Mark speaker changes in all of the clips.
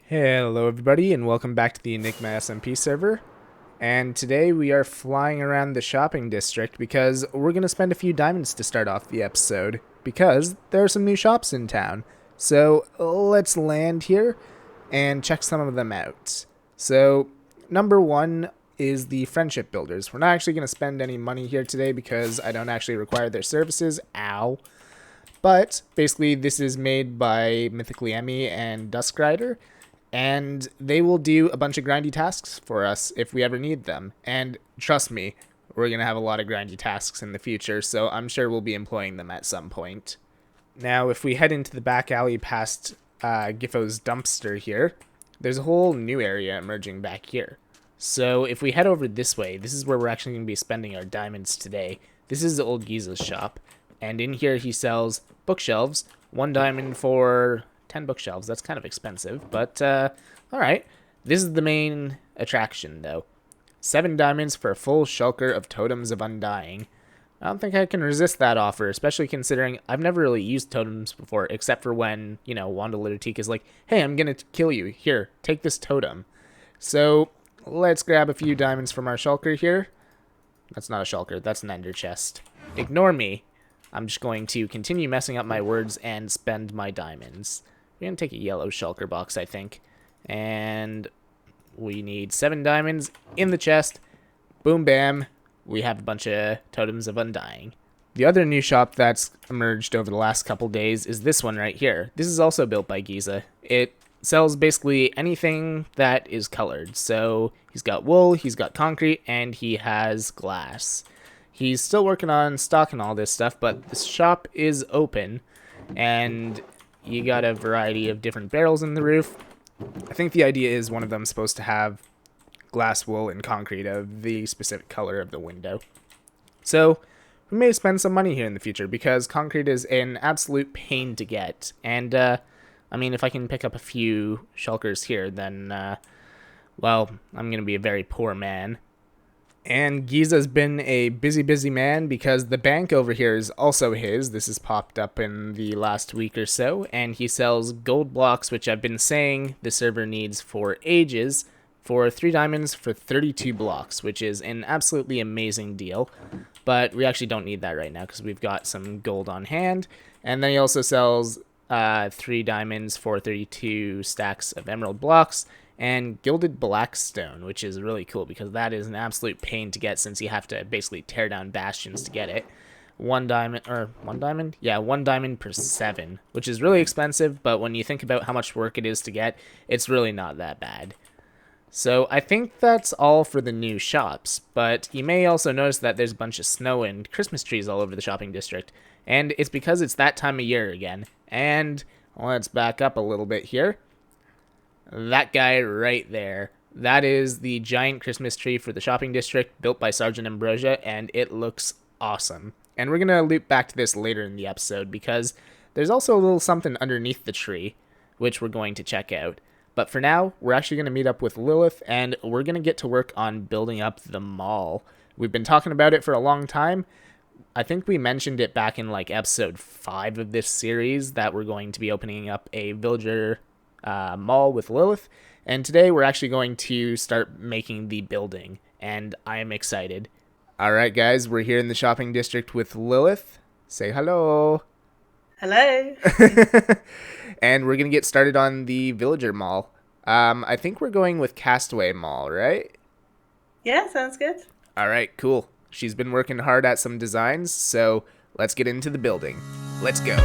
Speaker 1: Hello everybody and welcome back to the Enigma SMP server. And today we are flying around the shopping district because we're going to spend a few diamonds to start off the episode. Because there are some new shops in town. So let's land here and check some of them out. So number one is the Friendship Builders. We're not actually going to spend any money here today because I don't actually require their services. Ow. But basically this is made by Mythically Emmy and Duskrider. And they will do a bunch of grindy tasks for us if we ever need them. And trust me, we're going to have a lot of grindy tasks in the future, so I'm sure we'll be employing them at some point. Now, if we head into the back alley past Giffo's dumpster here, there's a whole new area emerging back here. So if we head over this way, this is where we're actually going to be spending our diamonds today. This is old Giza's shop, and in here he sells bookshelves, 1 diamond for 10 bookshelves. That's kind of expensive, but alright. This is the main attraction, though. 7 diamonds for a full shulker of Totems of Undying. I don't think I can resist that offer, especially considering I've never really used totems before, except for when, you know, Wanda Littertique is like, hey, I'm gonna kill you. Here, take this totem. So, let's grab a few diamonds from our shulker here. That's not a shulker, that's an ender chest. Ignore me. I'm just going to continue messing up my words and spend my diamonds. We're going to take a yellow shulker box, I think. And we need 7 diamonds in the chest. Boom, bam. We have a bunch of Totems of Undying. The other new shop that's emerged over the last couple days is this one right here. This is also built by Giza. It sells basically anything that is colored. So he's got wool, he's got concrete, and he has glass. He's still working on stocking all this stuff, but the shop is open, and you got a variety of different barrels in the roof. I think the idea is one of them supposed to have glass, wool, and concrete of the specific color of the window. So we may spend some money here in the future because concrete is an absolute pain to get. And, I mean, if I can pick up a few shulkers here, then, well, I'm going to be a very poor man. And Giza's been a busy man because the bank over here is also his. This has popped up in the last week or so. And he sells gold blocks, which I've been saying the server needs for ages, for 3 diamonds for 32 blocks, which is an absolutely amazing deal. But we actually don't need that right now because we've got some gold on hand. And then he also sells 3 diamonds for 32 stacks of emerald blocks. And gilded blackstone, which is really cool because that is an absolute pain to get since you have to basically tear down bastions to get it. 1 diamond? Yeah, 1 diamond per 7, which is really expensive, but when you think about how much work it is to get, it's really not that bad. So I think that's all for the new shops, but you may also notice that there's a bunch of snow and Christmas trees all over the shopping district, and it's because it's that time of year again. And let's back up a little bit here. That guy right there. That is the giant Christmas tree for the shopping district built by Sergeant Ambrosia, and it looks awesome. And we're going to loop back to this later in the episode because there's also a little something underneath the tree, which we're going to check out. But for now, we're actually going to meet up with Lilith, and we're going to get to work on building up the mall. We've been talking about it for a long time. I think we mentioned it back in like episode 5 of this series that we're going to be opening up a villager mall with Lilith, and today we're actually going to start making the building, and I am excited. Alright guys, we're here in the shopping district with Lilith. Say hello.
Speaker 2: Hello.
Speaker 1: And we're gonna get started on the villager mall. I think we're going with Castaway Mall, right?
Speaker 2: Yeah, sounds good.
Speaker 1: Alright, cool. She's been working hard at some designs, so let's get into the building. Let's go.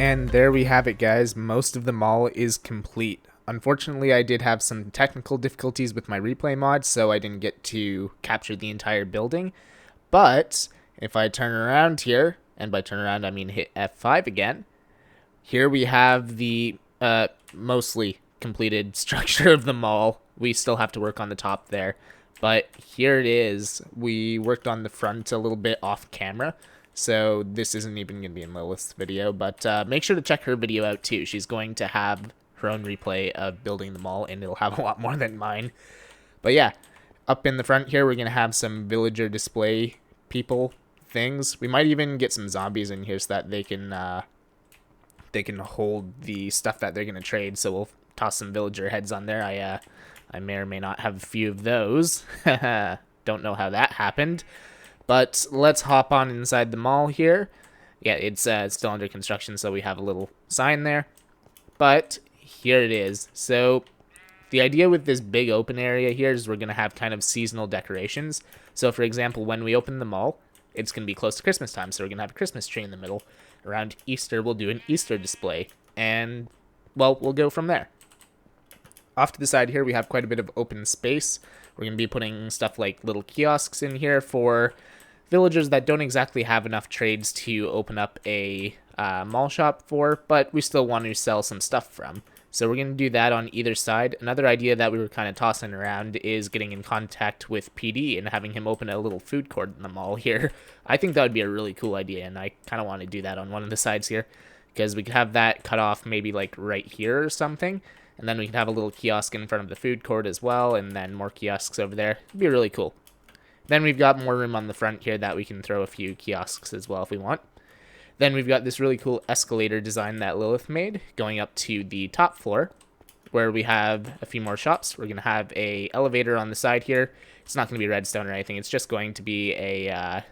Speaker 1: And there we have it, guys. Most of the mall is complete. Unfortunately, I did have some technical difficulties with my replay mod, so I didn't get to capture the entire building. But if I turn around here, and by turn around I mean hit F5 again, here we have the mostly completed structure of the mall. We still have to work on the top there, but here it is. We worked on the front a little bit off camera, so this isn't even going to be in Lilith's video, but make sure to check her video out too. She's going to have her own replay of building the mall, and it'll have a lot more than mine. But yeah, up in the front here, we're going to have some villager display people things. We might even get some zombies in here so that they can hold the stuff that they're going to trade. So we'll toss some villager heads on there. I may or may not have a few of those. Don't know how that happened. But let's hop on inside the mall here. Yeah, it's still under construction, so we have a little sign there. But here it is. So the idea with this big open area here is we're going to have kind of seasonal decorations. So for example, when we open the mall, it's going to be close to Christmas time, so we're going to have a Christmas tree in the middle. Around Easter, we'll do an Easter display, and, well, we'll go from there. Off to the side here, we have quite a bit of open space. We're going to be putting stuff like little kiosks in here for villagers that don't exactly have enough trades to open up a mall shop for, but we still want to sell some stuff from. So we're going to do that on either side. Another idea that we were kind of tossing around is getting in contact with PD and having him open a little food court in the mall here. I think that would be a really cool idea, and I kind of want to do that on one of the sides here, because we could have that cut off maybe like right here or something, and then we could have a little kiosk in front of the food court as well, and then more kiosks over there. It'd be really cool. Then we've got more room on the front here that we can throw a few kiosks as well if we want. Then we've got this really cool escalator design that Lilith made going up to the top floor where we have a few more shops. We're going to have a elevator on the side here. It's not going to be redstone or anything. It's just going to be a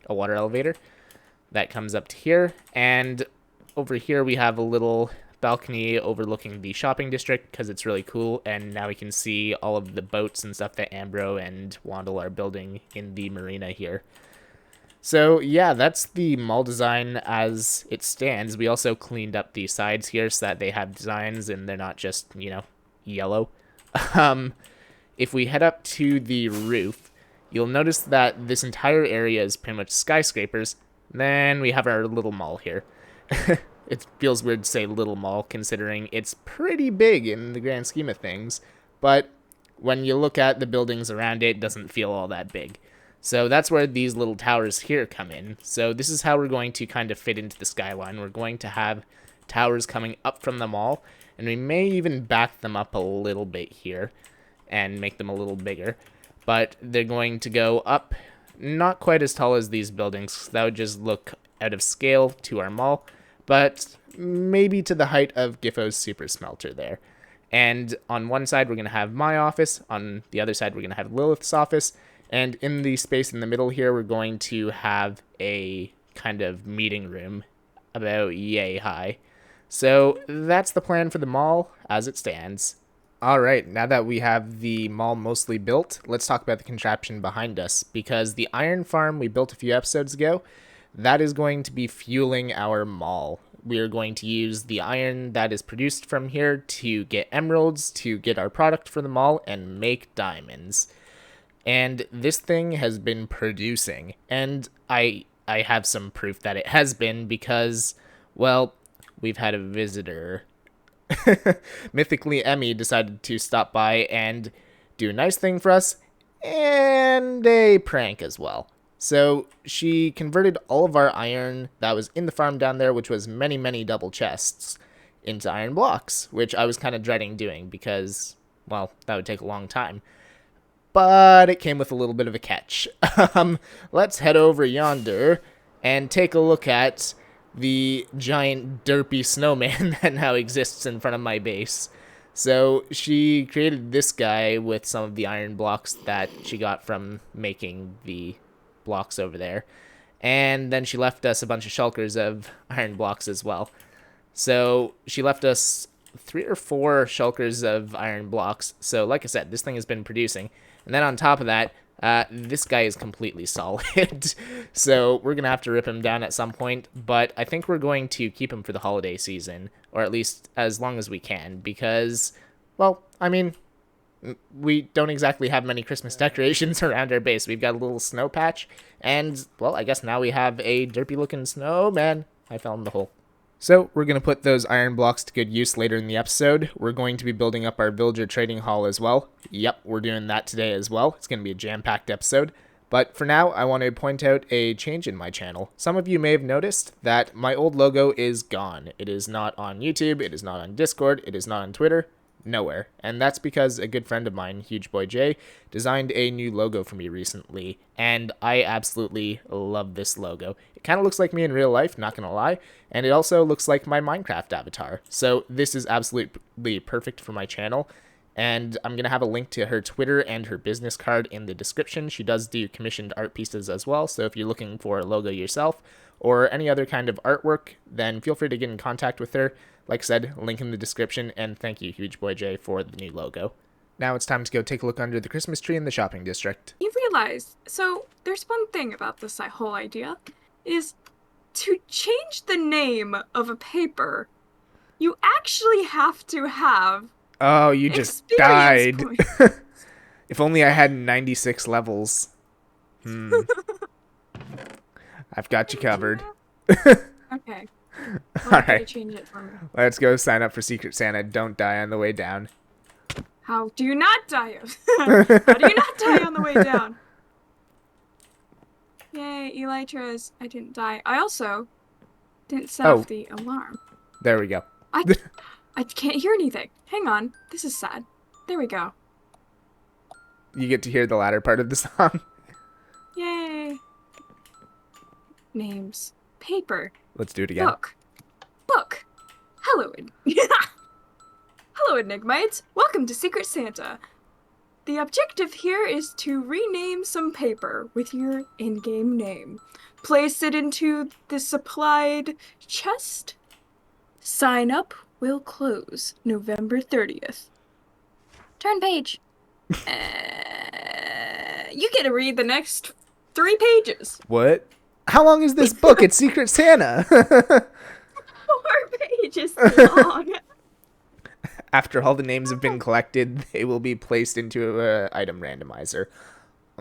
Speaker 1: water elevator that comes up to here. And over here we have a little balcony overlooking the shopping district because it's really cool. And now we can see all of the boats and stuff that Ambro and Wandel are building in the marina here. So yeah, that's the mall design as it stands. We also cleaned up the sides here so that they have designs and they're not just, you know, yellow. If we head up to the roof, you'll notice that this entire area is pretty much skyscrapers. Then we have our little mall here. It feels weird to say little mall considering it's pretty big in the grand scheme of things. But when you look at the buildings around it, it doesn't feel all that big. So that's where these little towers here come in. So this is how we're going to kind of fit into the skyline. We're going to have towers coming up from the mall, and we may even back them up a little bit here and make them a little bigger. But they're going to go up not quite as tall as these buildings. That would just look out of scale to our mall, but maybe to the height of Giffo's super smelter there. And on one side, we're going to have my office. On the other side, we're going to have Lilith's office. And in the space in the middle here, we're going to have a kind of meeting room about yay high. So that's the plan for the mall as it stands. Alright, now that we have the mall mostly built, let's talk about the contraption behind us. Because the iron farm we built a few episodes ago, that is going to be fueling our mall. We are going to use the iron that is produced from here to get emeralds, to get our product for the mall, and make diamonds. And this thing has been producing, and I have some proof that it has been because, well, we've had a visitor. Mythically, Emmy decided to stop by and do a nice thing for us, and a prank as well. So she converted all of our iron that was in the farm down there, which was many, many double chests, into iron blocks, which I was kind of dreading doing because, well, that would take a long time. But it came with a little bit of a catch. Let's head over yonder and take a look at the giant derpy snowman that now exists in front of my base. So she created this guy with some of the iron blocks that she got from making the blocks over there. And then she left us a bunch of shulkers of iron blocks as well. So she left us 3 or 4 shulkers of iron blocks. So like I said, this thing has been producing. And then on top of that, This guy is completely solid, so we're going to have to rip him down at some point, but I think we're going to keep him for the holiday season, or at least as long as we can, because, well, I mean, we don't exactly have many Christmas decorations around our base. We've got a little snow patch, and, well, I guess now we have a derpy-looking snowman. I fell in the hole. So, we're going to put those iron blocks to good use later in the episode. We're going to be building up our villager trading hall as well. Yep, we're doing that today as well. It's going to be a jam-packed episode. But for now, I want to point out a change in my channel. Some of you may have noticed that my old logo is gone. It is not on YouTube, it is not on Discord, it is not on Twitter, nowhere. And that's because a good friend of mine, HugeBoyJay, designed a new logo for me recently, and I absolutely love this logo. It kind of looks like me in real life, not gonna lie, and it also looks like my Minecraft avatar. So this is absolutely perfect for my channel, and I'm gonna have a link to her Twitter and her business card in the description. She does do commissioned art pieces as well, so if you're looking for a logo yourself, or any other kind of artwork, then feel free to get in contact with her. Like I said, link in the description, and thank you, HugeBoyJay, for the new logo. Now it's time to go take a look under the Christmas tree in the shopping district.
Speaker 3: You realize, so there's one thing about this whole idea, is to change the name of a paper, you actually have to have
Speaker 1: Oh, you just died. If only I had 96 levels. I've got you covered.
Speaker 3: Okay.
Speaker 1: Alright.
Speaker 3: Change it for me.
Speaker 1: Let's go sign up for Secret Santa. Don't die on the way down.
Speaker 3: How do you not die? How do you not die on the way down? Yay, Elytras. I didn't die. I also didn't set off the alarm.
Speaker 1: There we go.
Speaker 3: I can't hear anything. Hang on. This is sad. There we go.
Speaker 1: You get to hear the latter part of the song.
Speaker 3: Yay. Names. Paper.
Speaker 1: Let's do it again.
Speaker 3: Book. Hello, Hello, Enigmites. Welcome to Secret Santa. The objective here is to rename some paper with your in-game name. Place it into the supplied chest. Sign up will close November 30th. Turn page. You get to read the next 3 pages.
Speaker 1: What? How long is this book? It's Secret Santa.
Speaker 3: 4 pages long.
Speaker 1: After all the names have been collected, they will be placed into an item randomizer.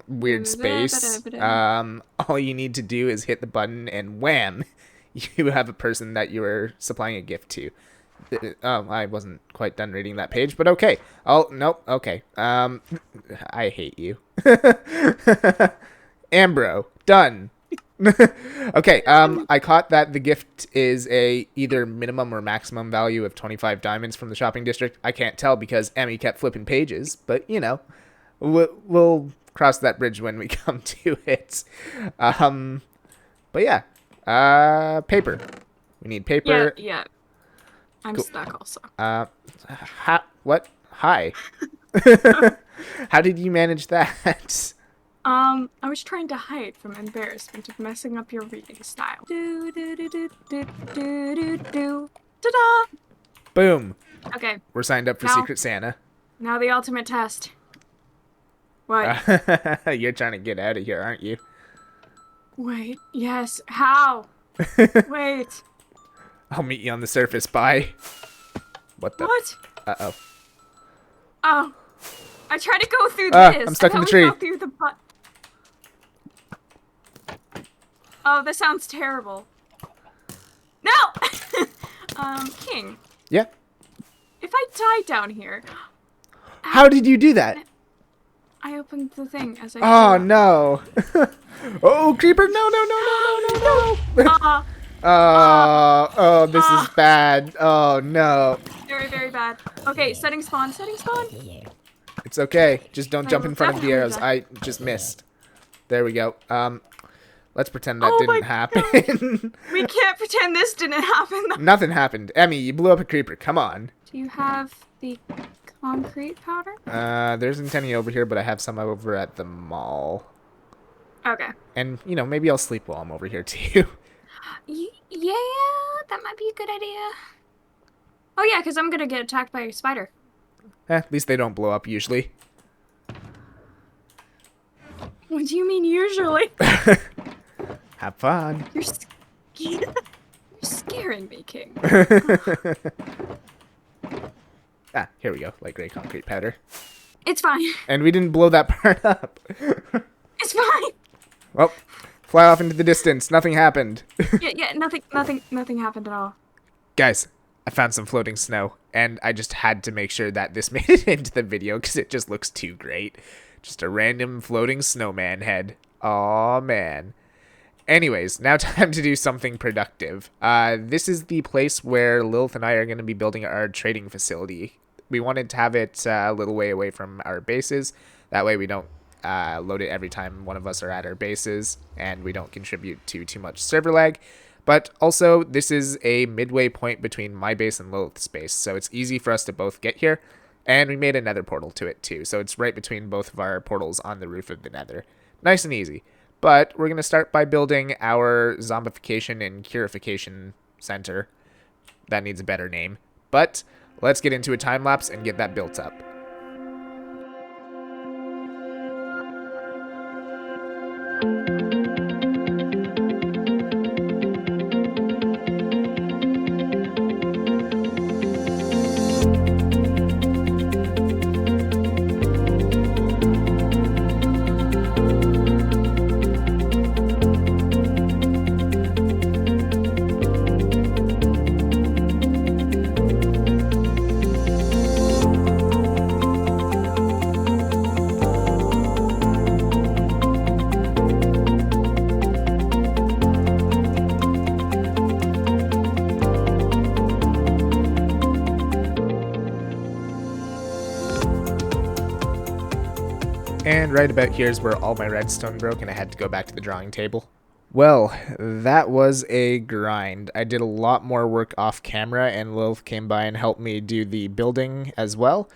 Speaker 1: Weird space. All you need to do is hit the button and wham, you have a person that you are supplying a gift to. Oh, I wasn't quite done reading that page, but okay. Oh, nope, okay. I hate you. Ambro, done. Okay, I caught that the gift is a either minimum or maximum value of 25 diamonds from the shopping district. I can't tell because Emmy kept flipping pages, but, you know, we'll cross that bridge when we come to it. But yeah, paper. We need paper.
Speaker 3: Yeah. I'm
Speaker 1: cool.
Speaker 3: stuck also.
Speaker 1: What? Hi. How did you manage that?
Speaker 3: I was trying to hide from embarrassment of messing up your reading style. Ta-da!
Speaker 1: Boom.
Speaker 3: Okay.
Speaker 1: We're signed up for
Speaker 3: Now-
Speaker 1: Secret Santa.
Speaker 3: Now the ultimate test. What?
Speaker 1: You're trying to get out of here, aren't you?
Speaker 3: Wait. Yes. How? Wait.
Speaker 1: I'll meet you on the surface. Bye. What the?
Speaker 3: What?
Speaker 1: Uh-oh.
Speaker 3: Oh. I tried to go through this.
Speaker 1: I'm stuck in the
Speaker 3: I
Speaker 1: tree.
Speaker 3: thought we go through the Oh, this sounds terrible. No! King.
Speaker 1: Yeah?
Speaker 3: If I die down here...
Speaker 1: How did you do that?
Speaker 3: I opened the thing as I...
Speaker 1: Oh, no. Oh, creeper. No. Oh, this is bad. Oh, no.
Speaker 3: Very, very bad. Okay, setting spawn.
Speaker 1: It's okay. Just don't jump in front of the
Speaker 3: definitely
Speaker 1: arrows.
Speaker 3: die.
Speaker 1: I just missed. There we go. Let's pretend that
Speaker 3: Oh my
Speaker 1: didn't happen.
Speaker 3: We can't pretend this didn't happen.
Speaker 1: Nothing happened. Emmy, you blew up a creeper. Come on.
Speaker 3: Do you have the concrete powder?
Speaker 1: There isn't any over here, but I have some over at the mall.
Speaker 3: Okay.
Speaker 1: And, you know, maybe I'll sleep while I'm over here, too.
Speaker 3: Yeah, that might be a good idea. Oh yeah, because I'm gonna get attacked by a spider.
Speaker 1: At least they don't blow up, usually.
Speaker 3: What do you mean usually?
Speaker 1: Have fun.
Speaker 3: You're scaring me, King.
Speaker 1: Ah, here we go. Light gray concrete powder.
Speaker 3: It's fine.
Speaker 1: And we didn't blow that part up.
Speaker 3: It's fine.
Speaker 1: Well, fly off into the distance. Nothing happened.
Speaker 3: Yeah, nothing happened at all.
Speaker 1: Guys, I found some floating snow, and I just had to make sure that this made it into the video because it just looks too great. Just a random floating snowman head. Aw, man. Anyways, now time to do something productive. This is the place where Lilith and I are going to be building our trading facility. We wanted to have it a little way away from our bases. That way we don't load it every time one of us are at our bases, and we don't contribute to too much server lag. But also, this is a midway point between my base and Lilith's base, so it's easy for us to both get here. And we made a nether portal to it too, so it's right between both of our portals on the roof of the nether. Nice and easy. But we're going to start by building our zombification and purification center. That needs a better name. But let's get into a time lapse and get that built up. And right about here is where all my redstone broke and I had to go back to the drawing table. Well, that was a grind. I did a lot more work off camera and Lilith came by and helped me do the building as well.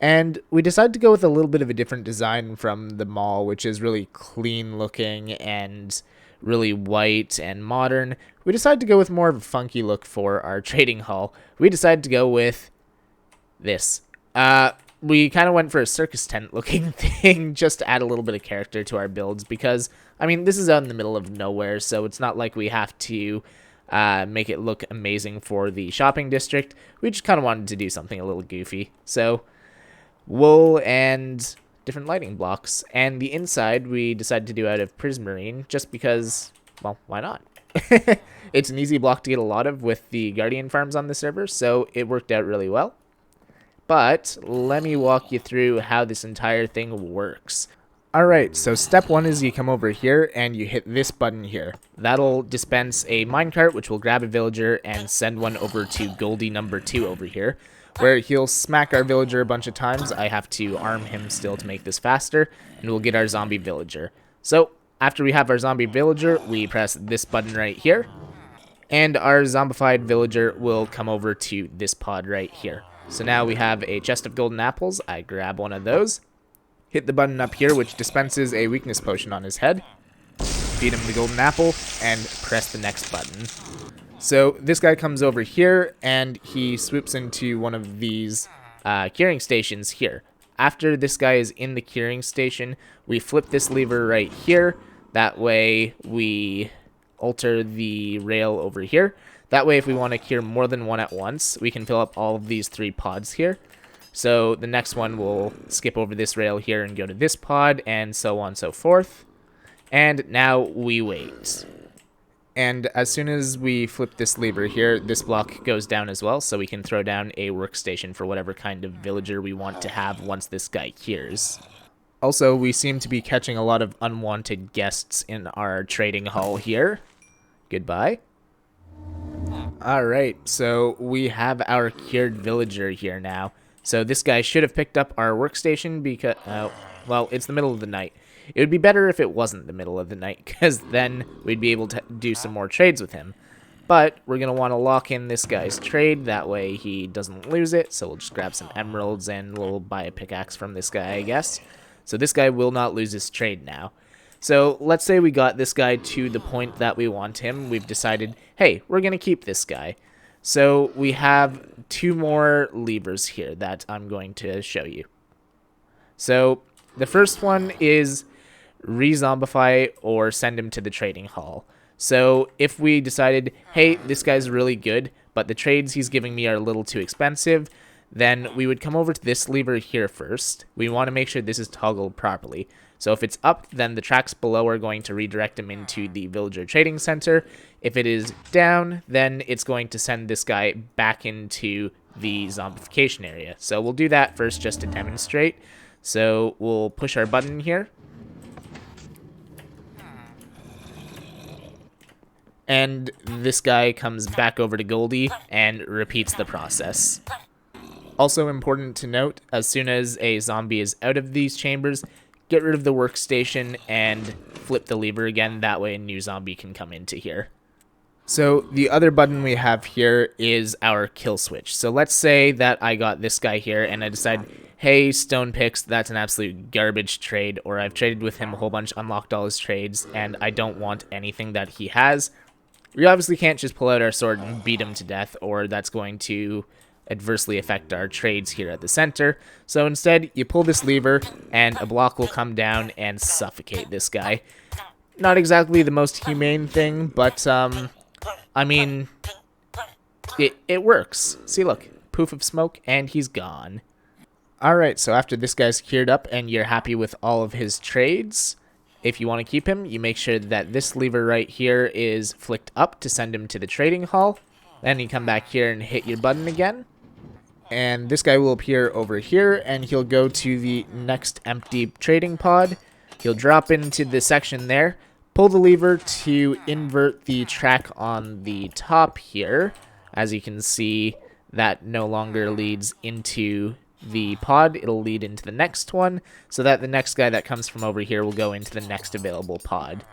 Speaker 1: And we decided to go with a little bit of a different design from the mall, which is really clean looking and really white and modern. We decided to go with more of a funky look for our trading hall. We decided to go with this. We kind of went for a circus tent looking thing just to add a little bit of character to our builds because, I mean, this is out in the middle of nowhere, so it's not like we have to make it look amazing for the shopping district. We just kind of wanted to do something a little goofy. So, wool and different lighting blocks. And the inside we decided to do out of prismarine just because, well, why not? It's an easy block to get a lot of with the Guardian farms on the server, so it worked out really well. But let me walk you through how this entire thing works. Alright, so step one is you come over here and you hit this button here. That'll dispense a minecart, which will grab a villager and send one over to Goldie number 2 over here, where he'll smack our villager a bunch of times. I have to arm him still to make this faster, and we'll get our zombie villager. So after we have our zombie villager, we press this button right here, and our zombified villager will come over to this pod right here. So now we have a chest of golden apples. I grab one of those, hit the button up here, which dispenses a weakness potion on his head, feed him the golden apple, and press the next button. So this guy comes over here, and he swoops into one of these curing stations here. After this guy is in the curing station, we flip this lever right here. That way we alter the rail over here. That way, if we want to cure more than one at once, we can fill up all of these 3 pods here. So the next one will skip over this rail here and go to this pod, and so on and so forth. And now we wait. And as soon as we flip this lever here, this block goes down as well, so we can throw down a workstation for whatever kind of villager we want to have once this guy cures. Also, we seem to be catching a lot of unwanted guests in our trading hall here. Goodbye. Alright, so we have our cured villager here now. So this guy should have picked up our workstation because, well, it's the middle of the night. It would be better if it wasn't the middle of the night, because then we'd be able to do some more trades with him. But we're going to want to lock in this guy's trade, that way he doesn't lose it. So we'll just grab some emeralds and we'll buy a pickaxe from this guy, I guess. So this guy will not lose his trade now. So let's say we got this guy to the point that we want him. We've decided, hey, we're going to keep this guy. So we have 2 more levers here that I'm going to show you. So the first one is re-zombify, or send him to the trading hall. So if we decided, hey, this guy's really good, but the trades he's giving me are a little too expensive, then we would come over to this lever here first. We want to make sure this is toggled properly. So if it's up, then the tracks below are going to redirect him into the villager trading center. If it is down, then it's going to send this guy back into the zombification area. So we'll do that first just to demonstrate. So we'll push our button here. And this guy comes back over to Goldie and repeats the process. Also important to note, as soon as a zombie is out of these chambers, get rid of the workstation and flip the lever again. That way a new zombie can come into here. So the other button we have here is our kill switch. So let's say that I got this guy here and I decide, hey, Stone Picks, that's an absolute garbage trade, or I've traded with him a whole bunch, unlocked all his trades, and I don't want anything that he has. We obviously can't just pull out our sword and beat him to death, or that's going to adversely affect our trades here at the center. So instead, you pull this lever, and a block will come down and suffocate this guy. Not exactly the most humane thing, but, I mean, it works. See, look, poof of smoke, and he's gone. Alright, so after this guy's cured up and you're happy with all of his trades, if you want to keep him, you make sure that this lever right here is flicked up to send him to the trading hall. Then you come back here and hit your button again. And this guy will appear over here, and he'll go to the next empty trading pod. He'll drop into the section there, pull the lever to invert the track on the top here. As you can see, that no longer leads into the pod. It'll lead into the next one, so that the next guy that comes from over here will go into the next available pod.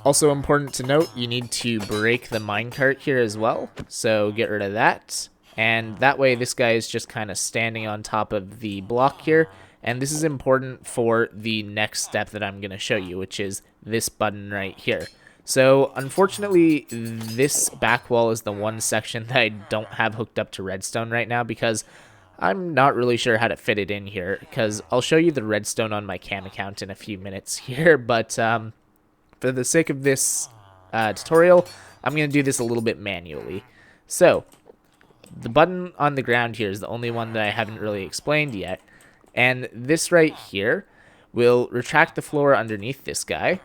Speaker 1: Also important to note, you need to break the minecart here as well, so get rid of that. And that way this guy is just kind of standing on top of the block here. And this is important for the next step that I'm going to show you, which is this button right here. So unfortunately, this back wall is the one section that I don't have hooked up to redstone right now, because I'm not really sure how to fit it in here, because I'll show you the redstone on my cam account in a few minutes here. But for the sake of this tutorial, I'm going to do this a little bit manually. So the button on the ground here is the only one that I haven't really explained yet. And this right here will retract the floor underneath this guy.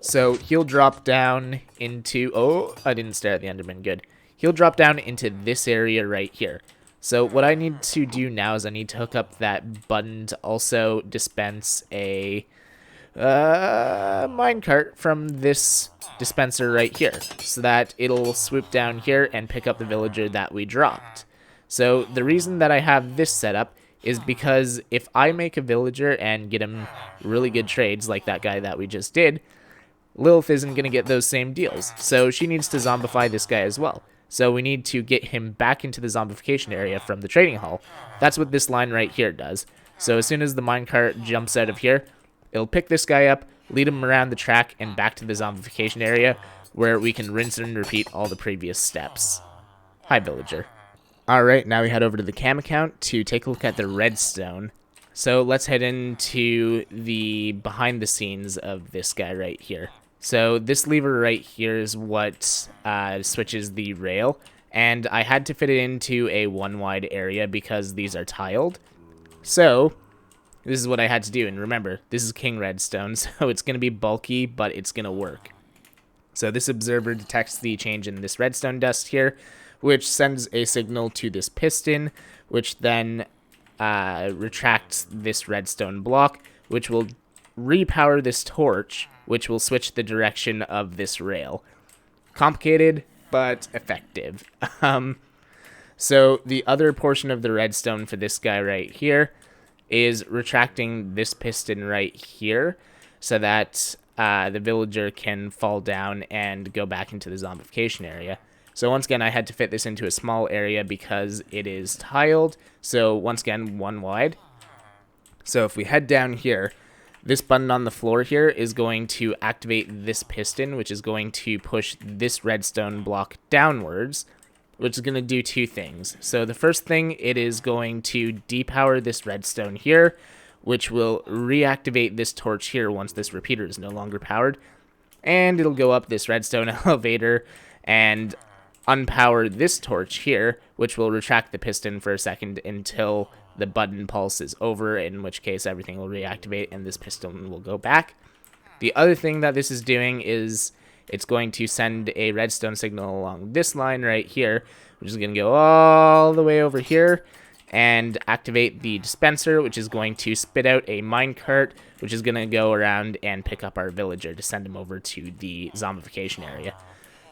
Speaker 1: So he'll drop down into... Oh, I didn't stare at the Enderman. Good. He'll drop down into this area right here. So what I need to do now is I need to hook up that button to also dispense a minecart from this dispenser right here, so that it'll swoop down here and pick up the villager that we dropped. So the reason that I have this set up is because if I make a villager and get him really good trades like that guy that we just did, Lilith isn't going to get those same deals. So she needs to zombify this guy as well. So we need to get him back into the zombification area from the trading hall. That's what this line right here does. So as soon as the minecart jumps out of here, it'll pick this guy up, lead him around the track and back to the zombification area, where we can rinse and repeat all the previous steps. Hi, villager. Alright, now we head over to the cam account to take a look at the redstone. So let's head into the behind the scenes of this guy right here. So this lever right here is what switches the rail, and I had to fit it into a one wide area because these are tiled. So this is what I had to do, and remember, this is King Redstone, so it's going to be bulky, but it's going to work. So this observer detects the change in this redstone dust here, which sends a signal to this piston, which then retracts this redstone block, which will repower this torch, which will switch the direction of this rail. Complicated, but effective. So the other portion of the redstone for this guy right here is retracting this piston right here, so that the villager can fall down and go back into the zombification area. So once again, I had to fit this into a small area because it is tiled. So once again, one wide. So if we head down here, this button on the floor here is going to activate this piston, which is going to push this redstone block downwards, which is going to do two things. So the first thing, it is going to depower this redstone here, which will reactivate this torch here once this repeater is no longer powered. And it'll go up this redstone elevator and unpower this torch here, which will retract the piston for a second until the button pulse is over, in which case everything will reactivate and this piston will go back. The other thing that this is doing is it's going to send a redstone signal along this line right here, which is going to go all the way over here and activate the dispenser, which is going to spit out a minecart, which is going to go around and pick up our villager to send him over to the zombification area.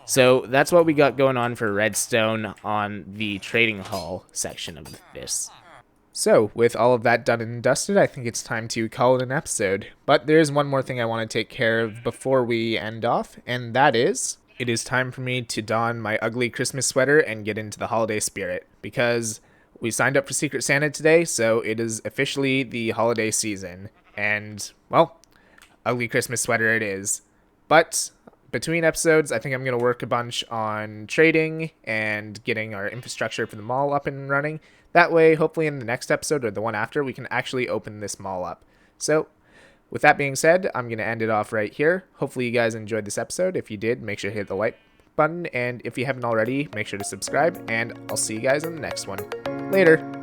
Speaker 1: So that's what we got going on for redstone on the trading hall section of this. So, with all of that done and dusted, I think it's time to call it an episode. But there's one more thing I want to take care of before we end off, and that is, it is time for me to don my ugly Christmas sweater and get into the holiday spirit. Because we signed up for Secret Santa today, so it is officially the holiday season. And, well, ugly Christmas sweater it is. But between episodes, I think I'm going to work a bunch on trading and getting our infrastructure for the mall up and running. That way, hopefully in the next episode or the one after, we can actually open this mall up. So, with that being said, I'm going to end it off right here. Hopefully you guys enjoyed this episode. If you did, make sure to hit the like button. And if you haven't already, make sure to subscribe. And I'll see you guys in the next one. Later.